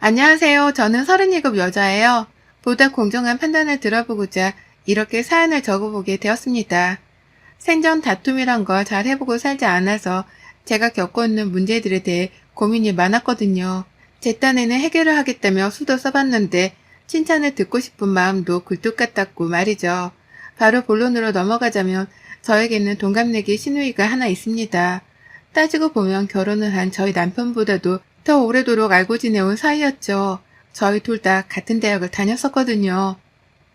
안녕하세요. 저는 37 여자예요. 보다 공정한 판단을 들어보고자 이렇게 사연을 적어보게 되었습니다. 생전 다툼이란 걸 잘 해보고 살지 않아서 제가 겪고 있는 문제들에 대해 고민이 많았거든요. 제 딴에는 해결을 하겠다며 수도 써봤는데 칭찬을 듣고 싶은 마음도 굴뚝 같았고 말이죠. 바로 본론으로 넘어가자면 저에게는 동갑내기 시누이가 하나 있습니다. 따지고 보면 결혼을 한 저희 남편보다도 더 오래도록 알고 지내온 사이였죠. 저희 둘 다 같은 대학을 다녔었거든요.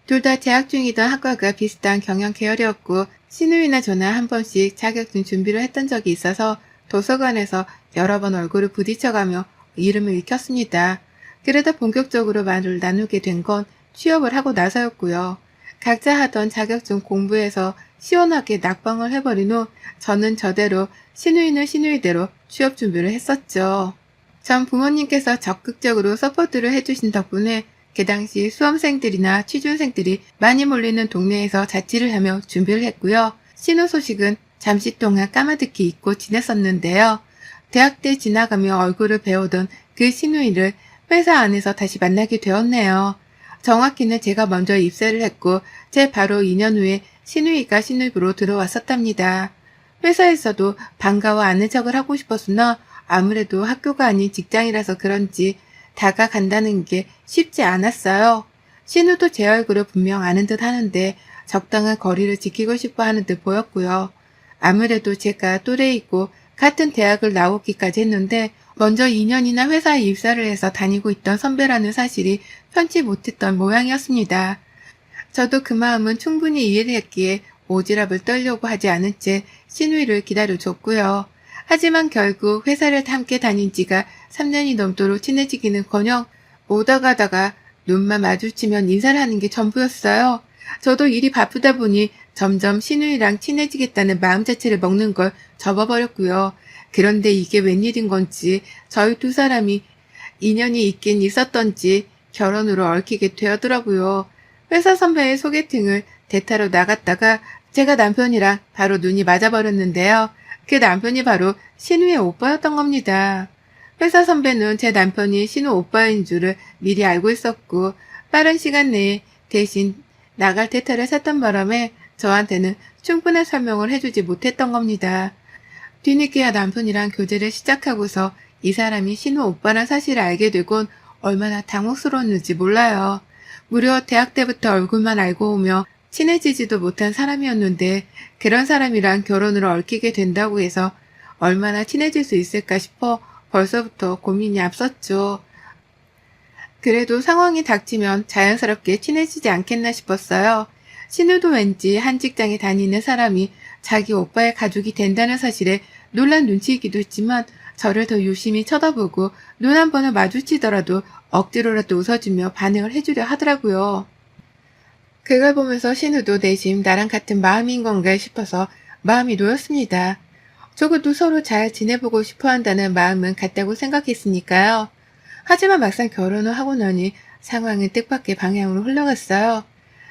둘 다 재학 중이던 학과가 비슷한 경영 계열이었고 시누이나 저나 한 번씩 자격증 준비를 했던 적이 있어서 도서관에서 여러 번 얼굴을 부딪혀가며 이름을 익혔습니다. 그러다 본격적으로 말을 나누게 된 건 취업을 하고 나서였고요. 각자 하던 자격증 공부해서 시원하게 낙방을 해버린 후 저는 저대로 시누이는 시누이대로 취업 준비를 했었죠. 전 부모님께서 적극적으로 서포트를 해주신 덕분에 그 당시 수험생들이나 취준생들이 많이 몰리는 동네에서 자취를 하며 준비를 했고요. 신우 소식은 잠시 동안 까마득히 잊고 지냈었는데요. 대학 때 지나가며 얼굴을 배우던 그 시누이를 회사 안에서 다시 만나게 되었네요. 정확히는 제가 먼저 입사를 했고 제 바로 2년 후에 시누이가 신입으로 들어왔었답니다. 회사에서도 반가워 아는 척을 하고 싶었으나 아무래도 학교가 아닌 직장이라서 그런지 다가간다는 게 쉽지 않았어요. 신우도 제 얼굴을 분명 아는 듯 하는데 적당한 거리를 지키고 싶어 하는 듯 보였고요. 아무래도 제가 또래이고 같은 대학을 나오기까지 했는데 먼저 2년이나 회사에 입사를 해서 다니고 있던 선배라는 사실이 편치 못했던 모양이었습니다. 저도 그 마음은 충분히 이해를 했기에 오지랖을 떨려고 하지 않은 채 신우이를 기다려줬고요. 하지만 결국 회사를 함께 다닌 지가 3년이 넘도록 친해지기는커녕 오다 가다가 눈만 마주치면 인사를 하는 게 전부였어요. 저도 일이 바쁘다 보니 점점 신우이랑 친해지겠다는 마음 자체를 먹는 걸 접어버렸고요. 그런데 이게 웬일인 건지 저희 두 사람이 인연이 있긴 있었던지 결혼으로 얽히게 되었더라고요. 회사 선배의 소개팅을 대타로 나갔다가 제가 남편이랑 바로 눈이 맞아버렸는데요. 그 남편이 바로 신우의 오빠였던 겁니다. 회사 선배는 제 남편이 신우 오빠인 줄을 미리 알고 있었고 빠른 시간 내에 대신 나갈 대타를 샀던 바람에 저한테는 충분한 설명을 해주지 못했던 겁니다. 뒤늦게야 남편이랑 교제를 시작하고서 이 사람이 신우 오빠란 사실을 알게 되곤 얼마나 당혹스러웠는지 몰라요. 무려 대학 때부터 얼굴만 알고 오며 친해지지도 못한 사람이었는데 그런 사람이랑 결혼으로 얽히게 된다고 해서 얼마나 친해질 수 있을까 싶어 벌써부터 고민이 앞섰죠. 그래도 상황이 닥치면 자연스럽게 친해지지 않겠나 싶었어요. 신우도 왠지 한 직장에 다니는 사람이 자기 오빠의 가족이 된다는 사실에 놀란 눈치이기도 했지만 저를 더 유심히 쳐다보고 눈 한 번을 마주치더라도 억지로라도 웃어주며 반응을 해주려 하더라고요. 그걸 보면서 신우도 내심 나랑 같은 마음인 건가 싶어서 마음이 놓였습니다. 적어도 서로 잘 지내보고 싶어 한다는 마음은 같다고 생각했으니까요. 하지만 막상 결혼을 하고 나니 상황은 뜻밖의 방향으로 흘러갔어요.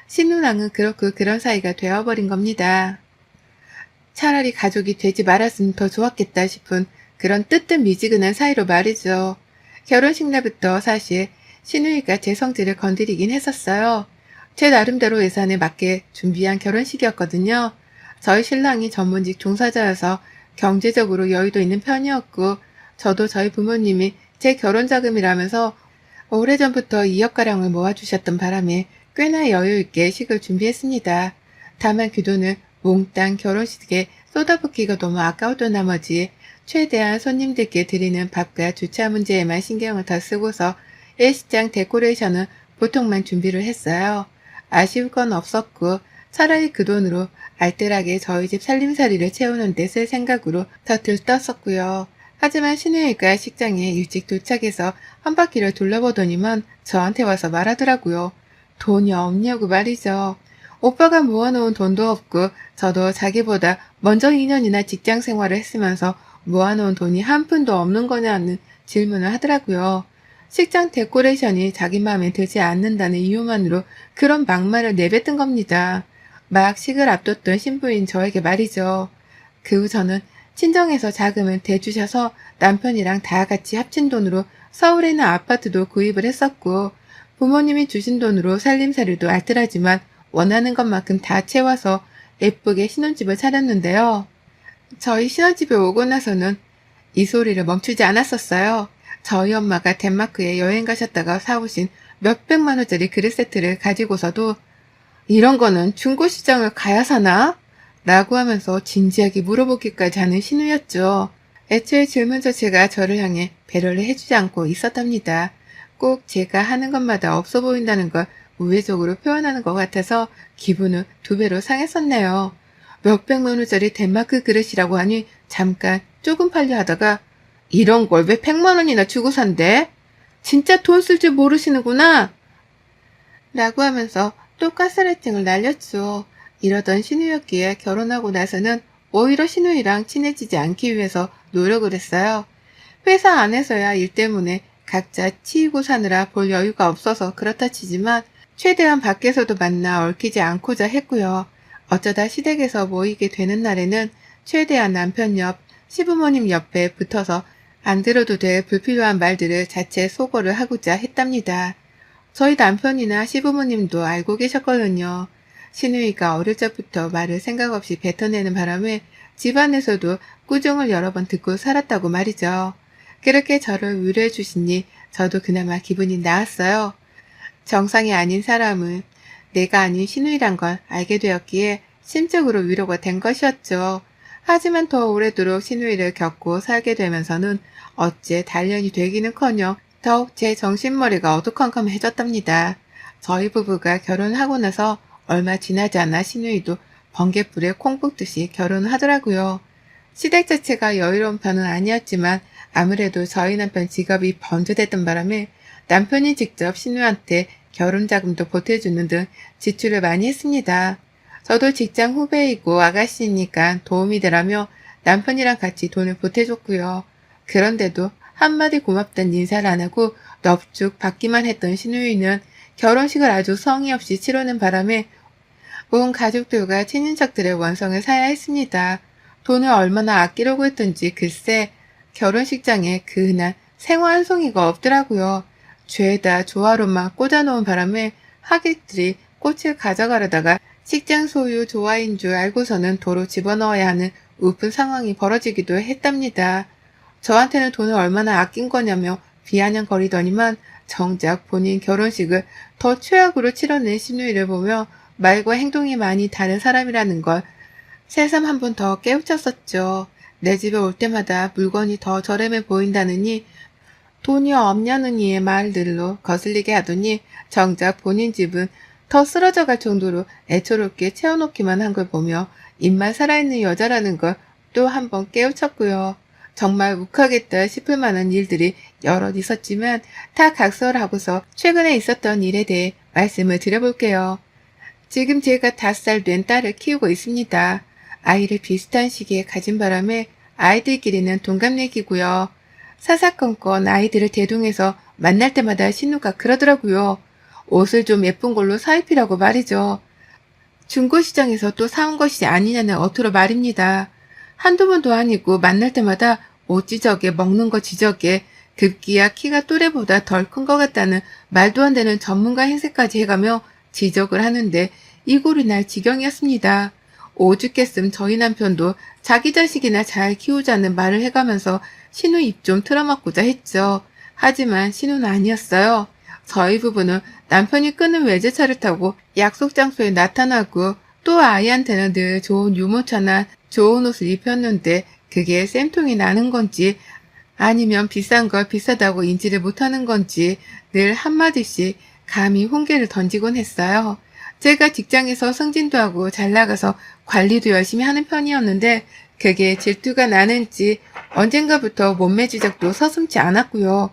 신우랑은 그렇고 그런 사이가 되어버린 겁니다. 차라리 가족이 되지 말았으면 더 좋았겠다 싶은 그런 뜨뜻미지근한 사이로 말이죠. 결혼식 날부터 사실 신우이가 제 성질을 건드리긴 했었어요. 제 나름대로 예산에 맞게 준비한 결혼식이었거든요. 저희 신랑이 전문직 종사자여서 경제적으로 여유도 있는 편이었고 저도 저희 부모님이 제 결혼 자금이라면서 오래전부터 2억가량을 모아주셨던 바람에 꽤나 여유있게 식을 준비했습니다. 다만 그 돈을 몽땅 결혼식에 쏟아붓기가 너무 아까웠던 나머지 최대한 손님들께 드리는 밥과 주차 문제에만 신경을 더 쓰고서 예식장 데코레이션은 보통만 준비를 했어요. 아쉬울 건 없었고 차라리 그 돈으로 알뜰하게 저희 집 살림살이를 채우는 데 쓸 생각으로 더 들떴었고요. 하지만 신우이가 식장에 일찍 도착해서 한 바퀴를 둘러보더니만 저한테 와서 말하더라고요. 돈이 없냐고 말이죠. 오빠가 모아놓은 돈도 없고 저도 자기보다 먼저 2년이나 직장 생활을 했으면서 모아놓은 돈이 한 푼도 없는 거냐는 질문을 하더라고요. 식장 데코레이션이 자기 마음에 들지 않는다는 이유만으로 그런 막말을 내뱉은 겁니다. 막 식을 앞뒀던 신부인 저에게 말이죠. 그 후 저는 친정에서 자금을 대주셔서 남편이랑 다 같이 합친 돈으로 서울에 있는 아파트도 구입을 했었고, 부모님이 주신 돈으로 살림살이도 알뜰하지만 원하는 것만큼 다 채워서 예쁘게 신혼집을 차렸는데요. 저희 신혼집에 오고 나서는 이 소리를 멈추지 않았었어요. 저희 엄마가 덴마크에 여행 가셨다가 사오신 몇백만 원짜리 그릇 세트를 가지고서도 이런 거는 중고시장을 가야 사나? 라고 하면서 진지하게 물어보기까지 하는 신우였죠. 애초에 질문 자체가 저를 향해 배려를 해주지 않고 있었답니다. 꼭 제가 하는 것마다 없어 보인다는 걸 우회적으로 표현하는 것 같아서 기분은 2배로 상했었네요. 몇백만 원짜리 덴마크 그릇이라고 하니 잠깐 조금 팔려 하다가 이런 걸 왜 100만 원이나 주고 산대? 진짜 돈 쓸 줄 모르시는구나! 라고 하면서 또 가스라이팅을 날렸죠. 이러던 신우였기에 결혼하고 나서는 오히려 신우이랑 친해지지 않기 위해서 노력을 했어요. 회사 안에서야 일 때문에 각자 치이고 사느라 볼 여유가 없어서 그렇다 치지만 최대한 밖에서도 만나 얽히지 않고자 했고요. 어쩌다 시댁에서 모이게 되는 날에는 최대한 남편 옆, 시부모님 옆에 붙어서 안 들어도 될 불필요한 말들을 자체 소거를 하고자 했답니다. 저희 남편이나 시부모님도 알고 계셨거든요. 신우이가 어릴 적부터 말을 생각 없이 뱉어내는 바람에 집안에서도 꾸중을 여러 번 듣고 살았다고 말이죠. 그렇게 저를 위로해 주시니 저도 그나마 기분이 나았어요. 정상이 아닌 사람은 내가 아닌 신우이란 걸 알게 되었기에 심적으로 위로가 된 것이었죠. 하지만 더 오래도록 신우이를 겪고 살게 되면서는 어째 단련이 되기는커녕 더욱 제 정신머리가 어두컴컴해졌답니다. 저희 부부가 결혼하고 나서 얼마 지나지 않아 신우이도 번갯불에 콩 붓듯이 결혼을 하더라고요. 시댁 자체가 여유로운 편은 아니었지만 아무래도 저희 남편 직업이 번듯했던 바람에 남편이 직접 신우한테 결혼자금도 보태주는 등 지출을 많이 했습니다. 저도 직장 후배이고 아가씨니까 도움이 되라며 남편이랑 같이 돈을 보태줬고요. 그런데도 한마디 고맙다는 인사를 안 하고 넙죽 받기만 했던 신우이는 결혼식을 아주 성의 없이 치르는 바람에 온 가족들과 친인척들의 원성을 사야 했습니다. 돈을 얼마나 아끼려고 했던지 글쎄 결혼식장에 그 흔한 생화 한 송이가 없더라고요. 죄다 조화로만 꽂아놓은 바람에 하객들이 꽃을 가져가려다가 식장 소유 조화인 줄 알고서는 도로 집어넣어야 하는 우픈 상황이 벌어지기도 했답니다. 저한테는 돈을 얼마나 아낀 거냐며 비아냥거리더니만 정작 본인 결혼식을 더 최악으로 치러낸 신우이를 보며 말과 행동이 많이 다른 사람이라는 걸 새삼 한 번 더 깨우쳤었죠. 내 집에 올 때마다 물건이 더 저렴해 보인다느니 돈이 없냐느니의 말들로 거슬리게 하더니 정작 본인 집은 더 쓰러져 갈 정도로 애처롭게 채워놓기만 한 걸 보며 입만 살아있는 여자라는 걸 또 한 번 깨우쳤고요. 정말 욱하겠다 싶을 만한 일들이 여럿 있었지만 다 각설하고서 최근에 있었던 일에 대해 말씀을 드려볼게요. 지금 제가 5살 된 딸을 키우고 있습니다. 아이를 비슷한 시기에 가진 바람에 아이들끼리는 동갑내기고요. 사사건건 아이들을 대동해서 만날 때마다 신우가 그러더라고요. 옷을 좀 예쁜 걸로 사입히라고 말이죠. 중고시장에서 또 사온 것이 아니냐는 어투로 말입니다. 한두 번도 아니고 만날 때마다 옷 지적에 먹는 거 지적에 급기야 키가 또래보다 덜 큰 것 같다는 말도 안 되는 전문가 행세까지 해가며 지적을 하는데 이골이 날 지경이었습니다. 오죽했음 저희 남편도 자기 자식이나 잘 키우자는 말을 해가면서 신우 입 좀 틀어막고자 했죠. 하지만 신우는 아니었어요. 저희 부부는 남편이 끄는 외제차를 타고 약속 장소에 나타나고 또 아이한테는 늘 좋은 유모차나 좋은 옷을 입혔는데 그게 쌤통이 나는 건지 아니면 비싼 걸 비싸다고 인지를 못하는 건지 늘 한마디씩 감히 훈계를 던지곤 했어요. 제가 직장에서 승진도 하고 잘 나가서 관리도 열심히 하는 편이었는데 그게 질투가 나는지 언젠가부터 몸매 지적도 서슴지 않았고요.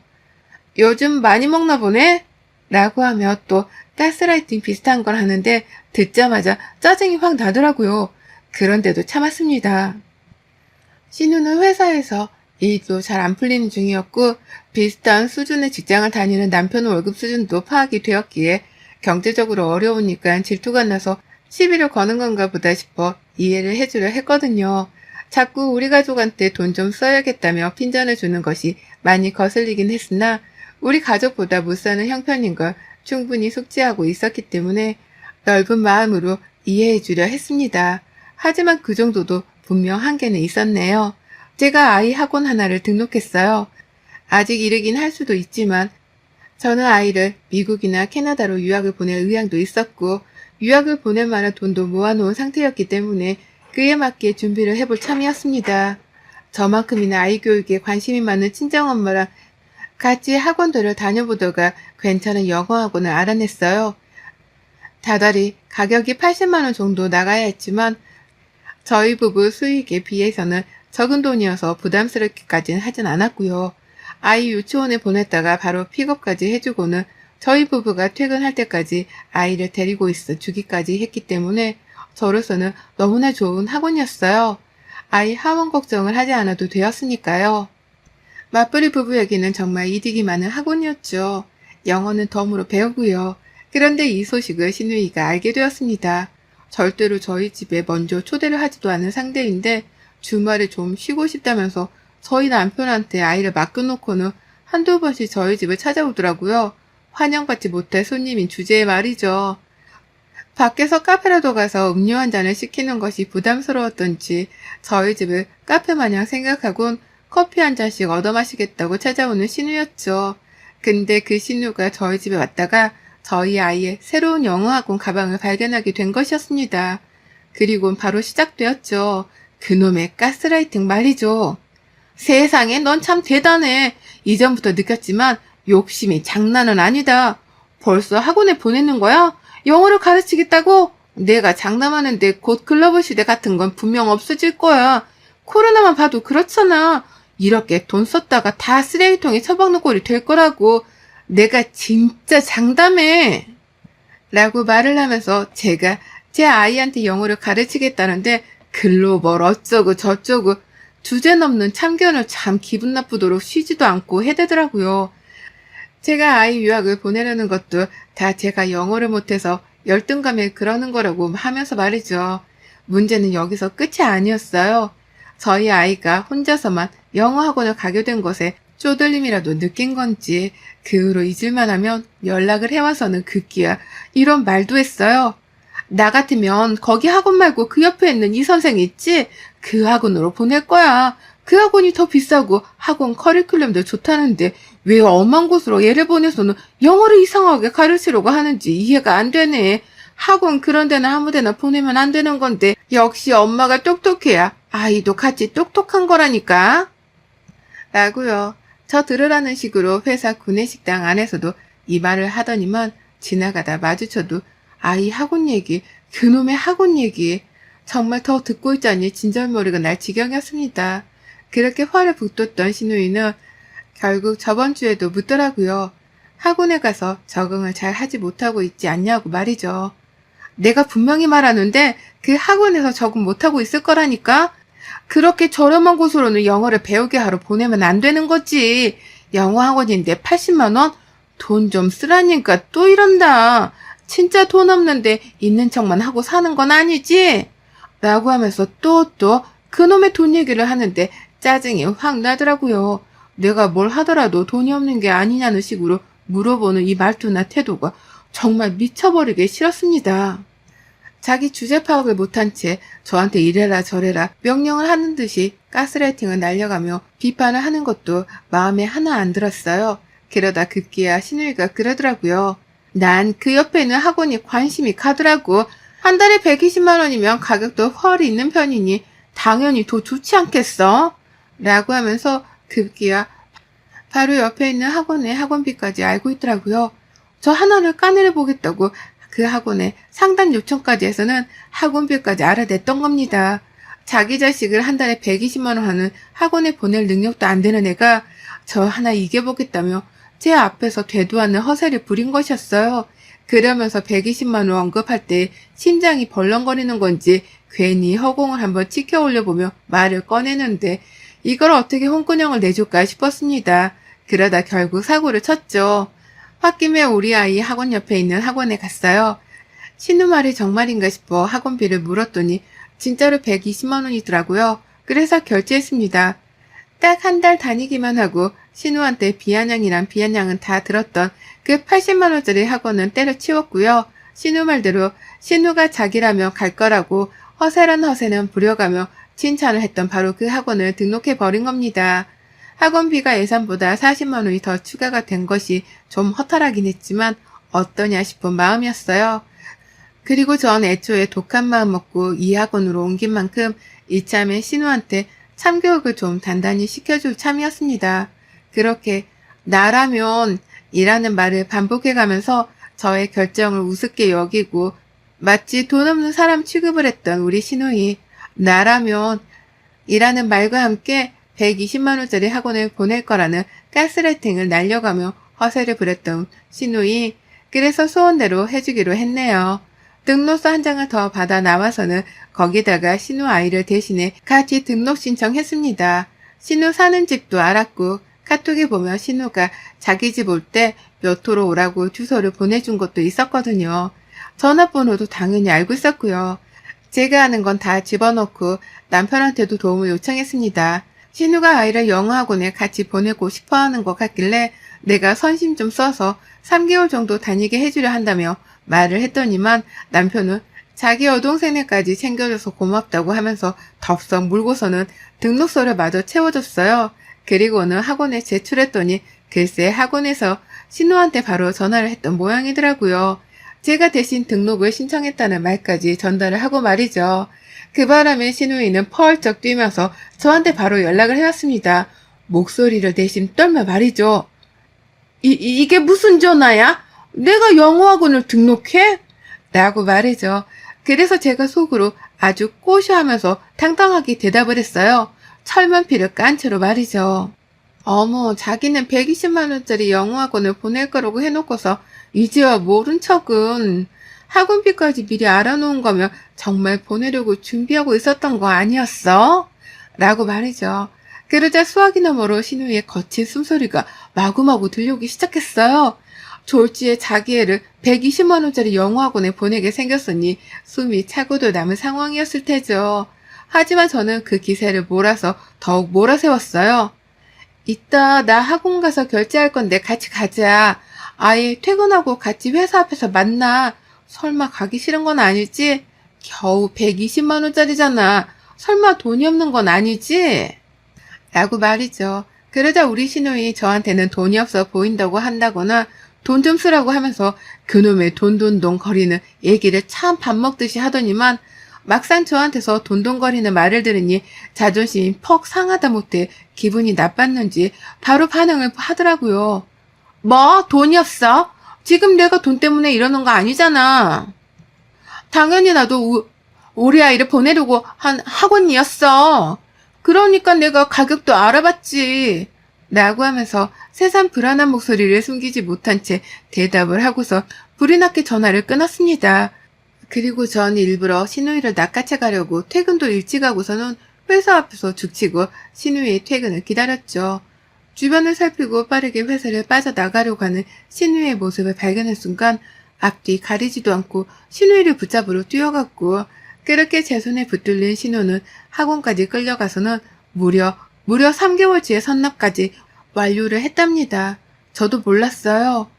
요즘 많이 먹나 보네? 라고 하며 또 가스라이팅 비슷한 걸 하는데 듣자마자 짜증이 확 나더라고요. 그런데도 참았습니다. 신우는 회사에서 일도 잘 안 풀리는 중이었고 비슷한 수준의 직장을 다니는 남편 월급 수준도 파악이 되었기에 경제적으로 어려우니까 질투가 나서 시비를 거는 건가 보다 싶어 이해를 해주려 했거든요. 자꾸 우리 가족한테 돈 좀 써야겠다며 핀잔을 주는 것이 많이 거슬리긴 했으나 우리 가족보다 못 사는 형편인 걸 충분히 숙지하고 있었기 때문에 넓은 마음으로 이해해 주려 했습니다. 하지만 그 정도도 분명 한계는 있었네요. 제가 아이 학원 하나를 등록했어요. 아직 이르긴 할 수도 있지만 저는 아이를 미국이나 캐나다로 유학을 보낼 의향도 있었고 유학을 보낼 만한 돈도 모아놓은 상태였기 때문에 그에 맞게 준비를 해볼 참이었습니다. 저만큼이나 아이 교육에 관심이 많은 친정엄마랑 같이 학원들을 다녀보다가 괜찮은 영어 학원을 알아냈어요. 다달이 가격이 80만 원 정도 나가야 했지만 저희 부부 수익에 비해서는 적은 돈이어서 부담스럽게까지는 하진 않았고요. 아이 유치원에 보냈다가 바로 픽업까지 해주고는 저희 부부가 퇴근할 때까지 아이를 데리고 있어 주기까지 했기 때문에 저로서는 너무나 좋은 학원이었어요. 아이 학원 걱정을 하지 않아도 되었으니까요. 맞벌이 부부에게는 정말 이득이 많은 학원이었죠. 영어는 덤으로 배우고요. 그런데 이 소식을 시누이가 알게 되었습니다. 절대로 저희 집에 먼저 초대를 하지도 않은 상대인데 주말에 좀 쉬고 싶다면서 저희 남편한테 아이를 맡겨놓고는 한두 번씩 저희 집을 찾아오더라고요. 환영받지 못할 손님인 주제에 말이죠. 밖에서 카페라도 가서 음료 한 잔을 시키는 것이 부담스러웠던지 저희 집을 카페 마냥 생각하곤 커피 한 잔씩 얻어 마시겠다고 찾아오는 신우였죠. 근데 그 신우가 저희 집에 왔다가 저희 아이의 새로운 영어학원 가방을 발견하게 된 것이었습니다. 그리곤 바로 시작되었죠. 그놈의 가스라이팅 말이죠. 세상에 넌 참 대단해. 이전부터 느꼈지만 욕심이 장난은 아니다. 벌써 학원에 보내는 거야? 영어를 가르치겠다고? 내가 장담하는데 곧 글로벌 시대 같은 건 분명 없어질 거야. 코로나만 봐도 그렇잖아. 이렇게 돈 썼다가 다 쓰레기통에 처박는 꼴이 될 거라고. 내가 진짜 장담해. 라고 말을 하면서 제가 제 아이한테 영어를 가르치겠다는데 글로벌 어쩌고 저쩌고 주제 넘는 참견을 참 기분 나쁘도록 쉬지도 않고 해대더라고요. 제가 아이 유학을 보내려는 것도 다 제가 영어를 못해서 열등감에 그러는 거라고 하면서 말이죠. 문제는 여기서 끝이 아니었어요. 저희 아이가 혼자서만 영어 학원을 가게 된 것에 쪼들림이라도 느낀 건지 그 후로 잊을만 하면 연락을 해와서는 급기야 이런 말도 했어요. 나 같으면 거기 학원 말고 그 옆에 있는 이 선생 있지? 그 학원으로 보낼 거야. 그 학원이 더 비싸고 학원 커리큘럼도 좋다는데 왜 엄한 곳으로 얘를 보내서는 영어를 이상하게 가르치려고 하는지 이해가 안 되네. 학원 그런 데나 아무 데나 보내면 안 되는 건데 역시 엄마가 똑똑해야 아이도 같이 똑똑한 거라니까. 라고요. 저 들으라는 식으로 회사 구내식당 안에서도 이 말을 하더니만 지나가다 마주쳐도 아이 학원 얘기, 그놈의 학원 얘기 정말 더 듣고 있자니 진절머리가 날 지경이었습니다. 그렇게 화를 북돋던 시누이는 결국 저번 주에도 묻더라고요. 학원에 가서 적응을 잘 하지 못하고 있지 않냐고 말이죠. 내가 분명히 말하는데 그 학원에서 적응 못하고 있을 거라니까? 그렇게 저렴한 곳으로는 영어를 배우게 하러 보내면 안 되는 거지. 영어 학원인데 80만 원? 돈 좀 쓰라니까 또 이런다. 진짜 돈 없는데 있는 척만 하고 사는 건 아니지? 라고 하면서 또 그놈의 돈 얘기를 하는데 짜증이 확 나더라고요. 내가 뭘 하더라도 돈이 없는 게 아니냐는 식으로 물어보는 이 말투나 태도가 정말 미쳐버리게 싫었습니다. 자기 주제 파악을 못한 채 저한테 이래라 저래라 명령을 하는 듯이 가스라이팅을 날려가며 비판을 하는 것도 마음에 하나 안 들었어요. 그러다 급기야 시누이가 그러더라고요. 난 그 옆에 있는 학원이 관심이 가더라고. 한 달에 120만 원이면 가격도 헐이 있는 편이니 당연히 더 좋지 않겠어? 라고 하면서 급기야 바로 옆에 있는 학원의 학원비까지 알고 있더라고요. 저 하나를 까내려 보겠다고 그 학원에 상담 요청까지 해서는 학원비까지 알아냈던 겁니다. 자기 자식을 한 달에 120만 원 하는 학원에 보낼 능력도 안 되는 애가 저 하나 이겨보겠다며 제 앞에서 되도 않는 허세를 부린 것이었어요. 그러면서 120만 원 언급할 때 심장이 벌렁거리는 건지 괜히 허공을 한번 치켜 올려보며 말을 꺼내는데 이걸 어떻게 홍군형을 내줄까 싶었습니다. 그러다 결국 사고를 쳤죠. 홧김에 우리 아이 학원 옆에 있는 학원에 갔어요. 신우 말이 정말인가 싶어 학원비를 물었더니 진짜로 120만 원이더라고요. 그래서 결제했습니다. 딱 한 달 다니기만 하고 신우한테 비아냥이랑 비아냥은 다 들었던 그 80만원짜리 학원은 때려치웠고요. 신우 말대로 신우가 자기라며 갈 거라고 허세는 부려가며 칭찬을 했던 바로 그 학원을 등록해버린 겁니다. 학원비가 예산보다 40만원이 더 추가가 된 것이 좀 허탈하긴 했지만 어떠냐 싶은 마음이었어요. 그리고 전 애초에 독한 마음 먹고 이 학원으로 옮긴 만큼 이참에 신우한테 참교육을 좀 단단히 시켜줄 참이었습니다. 그렇게 나라면 이라는 말을 반복해가면서 저의 결정을 우습게 여기고 마치 돈 없는 사람 취급을 했던 우리 신우이 나라면 이라는 말과 함께 120만원짜리 학원을 보낼 거라는 가스라이팅을 날려가며 허세를 부렸던 신우이 그래서 소원대로 해주기로 했네요. 등록서 한 장을 더 받아 나와서는 거기다가 신우 아이를 대신해 같이 등록 신청했습니다. 신우 사는 집도 알았고 카톡에 보면 신우가 자기 집 올 때 몇 호로 오라고 주소를 보내준 것도 있었거든요. 전화번호도 당연히 알고 있었고요. 제가 하는 건 다 집어넣고 남편한테도 도움을 요청했습니다. 신우가 아이를 영어학원에 같이 보내고 싶어하는 것 같길래 내가 선심 좀 써서 3개월 정도 다니게 해주려 한다며 말을 했더니만 남편은 자기 여동생네까지 챙겨줘서 고맙다고 하면서 덥석 물고서는 등록서를 마저 채워줬어요. 그리고는 학원에 제출했더니 글쎄 학원에서 신우한테 바로 전화를 했던 모양이더라고요. 제가 대신 등록을 신청했다는 말까지 전달을 하고 말이죠. 그 바람에 신우이는 펄쩍 뛰면서 저한테 바로 연락을 해왔습니다. 목소리를 대신 떨며 말이죠. 이게 무슨 전화야? 내가 영어학원을 등록해? 라고 말이죠. 그래서 제가 속으로 아주 꼬셔하면서 당당하게 대답을 했어요. 철면피를 깐 채로 말이죠. 어머, 자기는 120만원짜리 영어학원을 보낼 거라고 해놓고서 이제와 모른 척은 학원비까지 미리 알아놓은 거면 정말 보내려고 준비하고 있었던 거 아니었어? 라고 말이죠. 그러자 수화기 너머로 신우의 거친 숨소리가 마구마구 들려오기 시작했어요. 졸지에 자기 애를 120만원짜리 영어학원에 보내게 생겼으니 숨이 차고도 남은 상황이었을 테죠. 하지만 저는 그 기세를 몰아서 더욱 몰아세웠어요. 이따 나 학원 가서 결제할 건데 같이 가자. 아예 퇴근하고 같이 회사 앞에서 만나. 설마 가기 싫은 건 아니지? 겨우 120만원짜리잖아. 설마 돈이 없는 건 아니지? 라고 말이죠. 그러자 우리 신우이 저한테는 돈이 없어 보인다고 한다거나 돈 좀 쓰라고 하면서 그놈의 돈돈돈 거리는 얘기를 참 밥 먹듯이 하더니만 막상 저한테서 돈돈거리는 말을 들으니 자존심이 퍽 상하다 못해 기분이 나빴는지 바로 반응을 하더라고요. 뭐? 돈이 없어? 지금 내가 돈 때문에 이러는 거 아니잖아. 당연히 나도 우리 아이를 보내려고 한 학원이었어. 그러니까 내가 가격도 알아봤지. 라고 하면서 새삼 불안한 목소리를 숨기지 못한 채 대답을 하고서 불이 났게 전화를 끊었습니다. 그리고 전 일부러 신우이를 낚아채 가려고 퇴근도 일찍 하고서는 회사 앞에서 죽치고 신우이의 퇴근을 기다렸죠. 주변을 살피고 빠르게 회사를 빠져나가려고 하는 신우이의 모습을 발견한 순간 앞뒤 가리지도 않고 신우이를 붙잡으러 뛰어갔고 그렇게 제 손에 붙들린 신우는 학원까지 끌려가서는 무려 3개월치의 선납까지 완료를 했답니다. 저도 몰랐어요.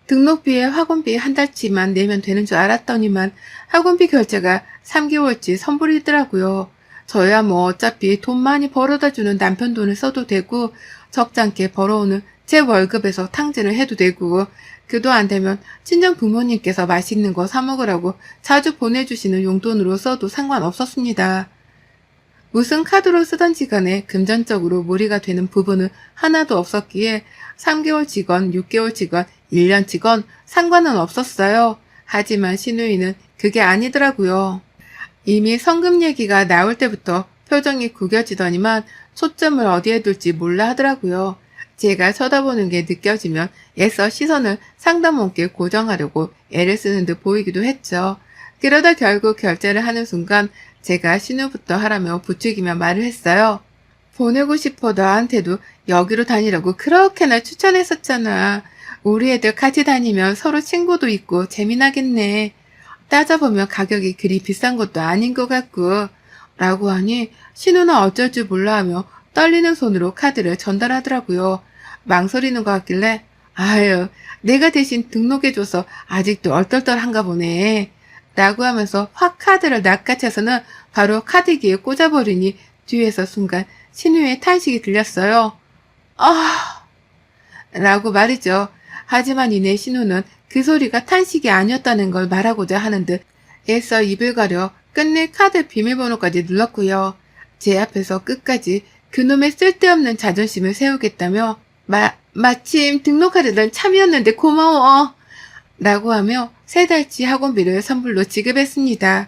등록비에 학원비 한 달치만 내면 되는 줄 알았더니만 학원비 결제가 3개월치 선불이더라고요. 저야 뭐 어차피 돈 많이 벌어다 주는 남편 돈을 써도 되고 적잖게 벌어오는 제 월급에서 탕진을 해도 되고 그도 안 되면 친정 부모님께서 맛있는 거 사 먹으라고 자주 보내주시는 용돈으로 써도 상관없었습니다. 무슨 카드로 쓰던지 간에 금전적으로 무리가 되는 부분은 하나도 없었기에 3개월 직원, 6개월 직원, 1년 직원 상관은 없었어요. 하지만 신우이는 그게 아니더라고요. 이미 성금 얘기가 나올 때부터 표정이 구겨지더니만 초점을 어디에 둘지 몰라 하더라고요. 제가 쳐다보는 게 느껴지면 애써 시선을 상담원께 고정하려고 애를 쓰는 듯 보이기도 했죠. 그러다 결국 결제를 하는 순간 제가 신우부터 하라며 부추기며 말을 했어요. 보내고 싶어 너한테도 여기로 다니라고 그렇게나 추천했었잖아. 우리 애들 같이 다니면 서로 친구도 있고 재미나겠네. 따져보면 가격이 그리 비싼 것도 아닌 것 같고 라고 하니 신우는 어쩔 줄 몰라 하며 떨리는 손으로 카드를 전달하더라고요. 망설이는 것 같길래 아유, 내가 대신 등록해줘서 아직도 얼떨떨한가 보네. 라고 하면서 확 카드를 낚아채서는 바로 카드기에 꽂아버리니 뒤에서 순간 신우의 탄식이 들렸어요. 아, 라고 말이죠. 하지만 이내 신우는 그 소리가 탄식이 아니었다는 걸 말하고자 하는 듯 애써 입을 가려 끝내 카드 비밀번호까지 눌렀고요. 제 앞에서 끝까지 그놈의 쓸데없는 자존심을 세우겠다며 마침 등록하려던 참이었는데 고마워. 라고 하며 3달치 학원비를 선불로 지급했습니다.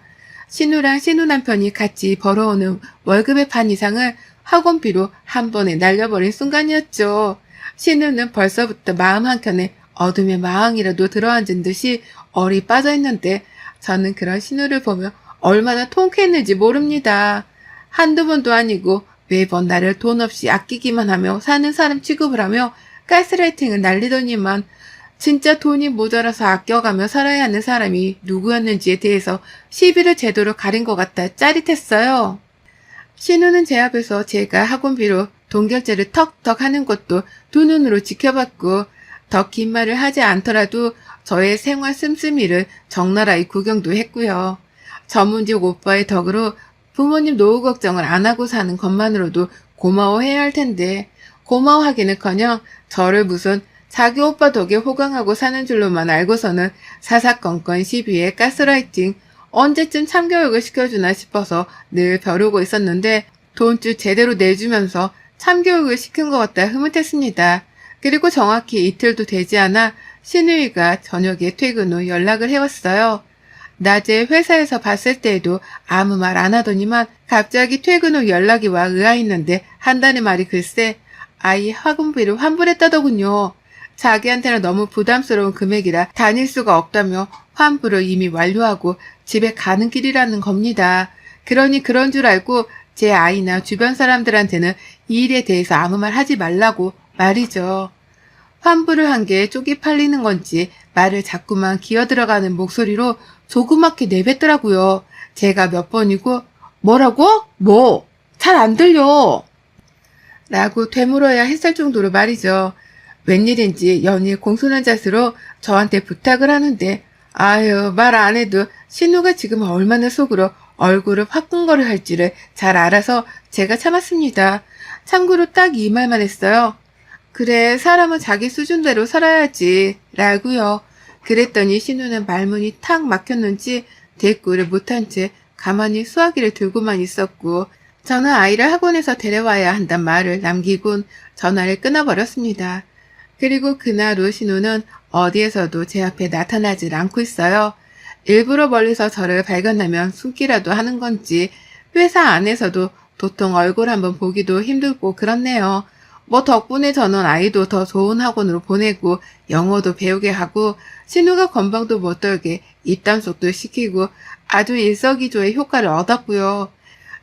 신우랑 신우 남편이 같이 벌어오는 월급의 반 이상을 학원비로 한 번에 날려버린 순간이었죠. 신우는 벌써부터 마음 한켠에 어둠의 마왕이라도 들어앉은 듯이 얼이 빠져있는데 저는 그런 신우를 보며 얼마나 통쾌했는지 모릅니다. 한두 번도 아니고 매번 나를 돈 없이 아끼기만 하며 사는 사람 취급을 하며 가스라이팅을 날리더니만 진짜 돈이 모자라서 아껴가며 살아야 하는 사람이 누구였는지에 대해서 시비를 제대로 가린 것 같아 짜릿했어요. 신우는 제 앞에서 제가 학원비로 돈 결제를 턱턱 하는 것도 두 눈으로 지켜봤고 더 긴 말을 하지 않더라도 저의 생활 씀씀이를 적나라히 구경도 했고요. 전문직 오빠의 덕으로 부모님 노후 걱정을 안 하고 사는 것만으로도 고마워해야 할 텐데 고마워하기는커녕 저를 무슨 자기 오빠 덕에 호강하고 사는 줄로만 알고서는 사사건건 시비에 가스라이팅 언제쯤 참교육을 시켜주나 싶어서 늘 벼르고 있었는데 돈줄 제대로 내주면서 참교육을 시킨 것 같다 흐뭇했습니다. 그리고 정확히 이틀도 되지 않아 신우이가 저녁에 퇴근 후 연락을 해왔어요. 낮에 회사에서 봤을 때에도 아무 말 안 하더니만 갑자기 퇴근 후 연락이 와 의아했는데 한다는 말이 글쎄 아이 학원비를 환불했다더군요. 자기한테는 너무 부담스러운 금액이라 다닐 수가 없다며 환불을 이미 완료하고 집에 가는 길이라는 겁니다. 그러니 그런 줄 알고 제 아이나 주변 사람들한테는 이 일에 대해서 아무 말 하지 말라고 말이죠. 환불을 한 게 쪽이 팔리는 건지 말을 자꾸만 기어들어가는 목소리로 조그맣게 내뱉더라고요. 제가 몇 번이고 뭐라고? 뭐? 잘 안 들려. 라고 되물어야 했을 정도로 말이죠. 웬일인지 연일 공손한 자세로 저한테 부탁을 하는데 아유 말 안 해도 신우가 지금 얼마나 속으로 얼굴을 화끈거려 할지를 잘 알아서 제가 참았습니다. 참고로 딱 이 말만 했어요. 그래 사람은 자기 수준대로 살아야지 라고요. 그랬더니 신우는 말문이 탁 막혔는지 대꾸를 못한 채 가만히 수화기를 들고만 있었고 저는 아이를 학원에서 데려와야 한단 말을 남기곤 전화를 끊어버렸습니다. 그리고 그날 후 신우는 어디에서도 제 앞에 나타나질 않고 있어요. 일부러 멀리서 저를 발견하면 숨기라도 하는 건지 회사 안에서도 도통 얼굴 한번 보기도 힘들고 그렇네요. 뭐 덕분에 저는 아이도 더 좋은 학원으로 보내고 영어도 배우게 하고 신우가 건방도 못 떨게 입단속도 시키고 아주 일석이조의 효과를 얻었고요.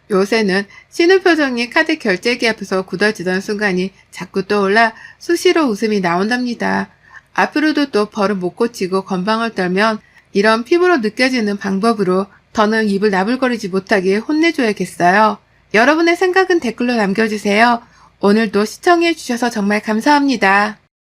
요새는 신우 표정이 카드 결제기 앞에서 굳어지던 순간이 자꾸 떠올라 수시로 웃음이 나온답니다. 앞으로도 또 버릇 못 고치고 건방을 떨면 이런 피부로 느껴지는 방법으로 더는 입을 나불거리지 못하게 혼내줘야겠어요. 여러분의 생각은 댓글로 남겨주세요. 오늘도 시청해주셔서 정말 감사합니다.